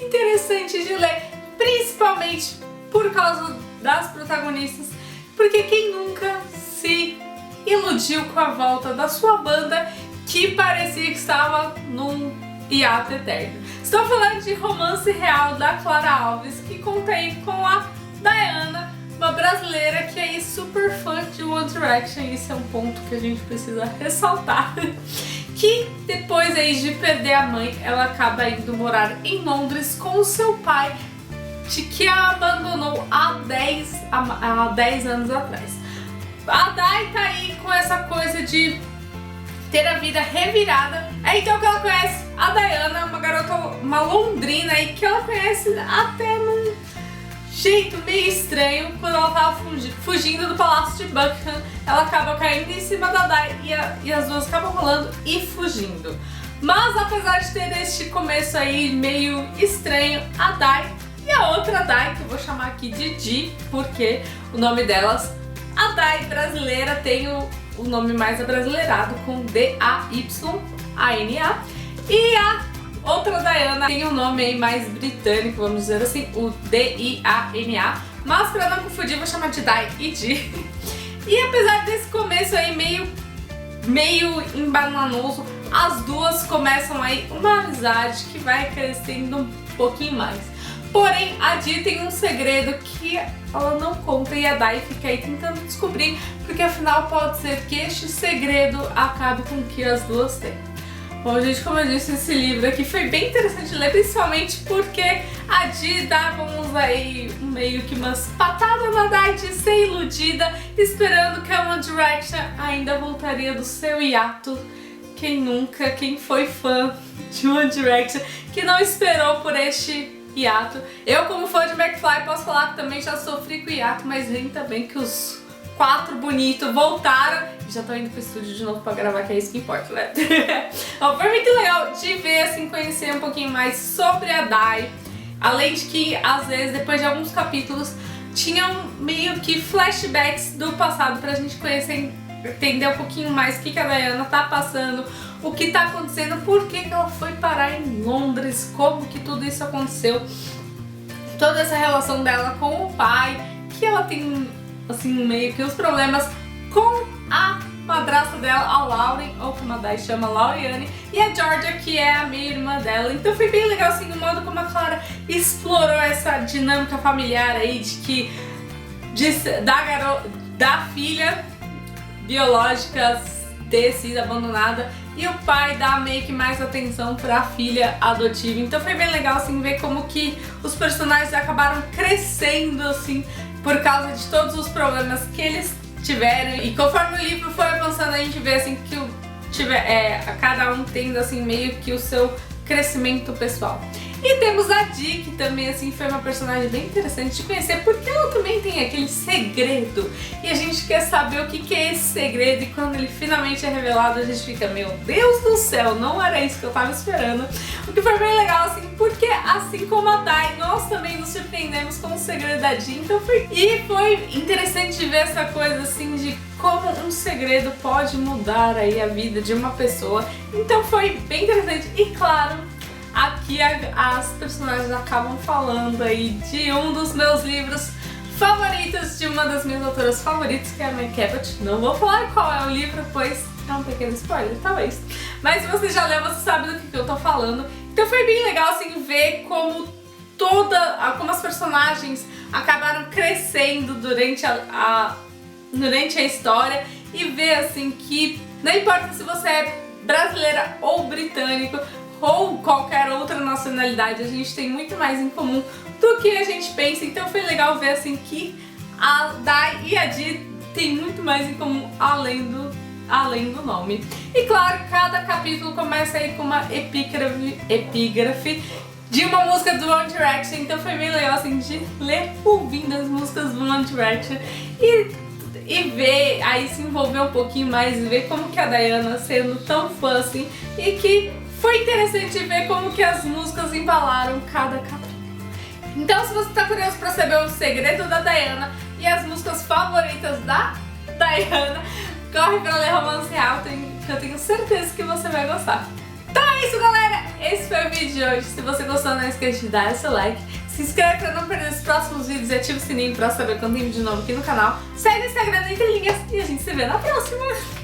interessante de ler, principalmente por causa das protagonistas, porque quem nunca se iludiu com a volta da sua banda que parecia que estava num hiato eterno. Estou falando de Romance Real da Clara Alves, que conta aí com a Diana, uma brasileira que é super fã de One Direction. Isso é um ponto que a gente precisa ressaltar. Que depois aí de perder a mãe, ela acaba indo morar em Londres com o seu pai, que a abandonou há 10 anos atrás. A Dai tá aí com essa coisa de ter a vida revirada. É então que ela conhece a Diana, uma garota, uma londrina aí, que ela conhece até num jeito meio estranho. Quando ela tava fugindo do Palácio de Buckingham, ela acaba caindo em cima da Dai e as duas acabam rolando e fugindo. Mas apesar de ter este começo aí meio estranho, a Dai e a outra Dai, que eu vou chamar aqui de Di, porque o nome delas, a Dai brasileira tem o nome mais abrasileirado com D-A-Y-A-N-A, e a outra Diana tem um nome aí mais britânico, vamos dizer assim, o D-I-A-N-A, mas pra não confundir vou chamar de Dai e Di. E apesar desse começo aí meio embananoso, as duas começam aí uma amizade que vai crescendo um pouquinho mais. Porém, a Di tem um segredo que ela não conta e a Dai fica aí tentando descobrir, porque afinal pode ser que este segredo acabe com o que as duas têm. Bom, gente, como eu disse, esse livro aqui foi bem interessante de ler, principalmente porque a Di dava aí meio que umas patadas na Dai de ser iludida, esperando que a One Direction ainda voltaria do seu hiato. Quem nunca, quem foi fã de One Direction, que não esperou por este hiato. Eu, como fã de McFly, posso falar que também já sofri com hiato, mas ainda bem que os 4 bonitos voltaram e já tô indo pro estúdio de novo pra gravar, que é isso que importa, né? Foi muito legal de ver, assim, conhecer um pouquinho mais sobre a Dai, além de que, às vezes, depois de alguns capítulos, tinham meio que flashbacks do passado pra gente conhecer, entender um pouquinho mais o que a Diana tá passando, o que tá acontecendo, por que ela foi parar em Londres, como que tudo isso aconteceu, toda essa relação dela com o pai, que ela tem, assim, meio que os problemas com a madrasta dela, a Lauren, ou como a Dai chama, Lauriane, e a Georgia, que é a minha irmã dela. Então foi bem legal, assim, o modo como a Clara explorou essa dinâmica familiar aí, da filha biológica ter sido abandonada e o pai dá meio que mais atenção pra filha adotiva. Então foi bem legal, assim, ver como que os personagens acabaram crescendo, assim, por causa de todos os problemas que eles tiveram. E conforme o livro foi avançando, a gente vê, assim, que cada um tendo, assim, meio que o seu crescimento pessoal. E temos a Di, que também, assim, foi uma personagem bem interessante de conhecer, porque ela também tem aquele segredo. E a gente quer saber o que é esse segredo, e quando ele finalmente é revelado, a gente fica, meu Deus do céu, não era isso que eu tava esperando. O que foi bem legal, assim, porque assim como a Dai, nós também nos surpreendemos com o segredo da Di. Então foi interessante de ver essa coisa, assim, de como um segredo pode mudar aí a vida de uma pessoa. Então foi bem interessante e, claro, aqui as personagens acabam falando aí de um dos meus livros favoritos, de uma das minhas autoras favoritas, que é a Meg Cabot. Não vou falar qual é o livro, pois é um pequeno spoiler, talvez. Mas se você já leu, você sabe do que eu tô falando. Então foi bem legal, assim, ver como as personagens acabaram crescendo durante a história, e ver, assim, que não importa se você é brasileira ou britânico, ou qualquer outra nacionalidade, a gente tem muito mais em comum do que a gente pensa. Então foi legal ver, assim, que a Dai e a Di tem muito mais em comum além do nome. E claro, cada capítulo começa aí com uma epígrafe de uma música do One Direction. Então foi bem legal, assim, de ler ouvindo as músicas do One Direction e ver, aí se envolver um pouquinho mais e ver como que a Diana, sendo tão fã assim, e que foi interessante ver como que as músicas embalaram cada capítulo. Então, se você está curioso para saber o segredo da Diana e as músicas favoritas da Diana, corre para ler Romance Real, que eu tenho certeza que você vai gostar. Então é isso, galera. Esse foi o vídeo de hoje. Se você gostou, não esqueça de dar seu like. Se inscreve pra não perder os próximos vídeos e ativa o sininho pra saber quando tem vídeo novo aqui no canal. Segue no Instagram do Entre Linhas e a gente se vê na próxima.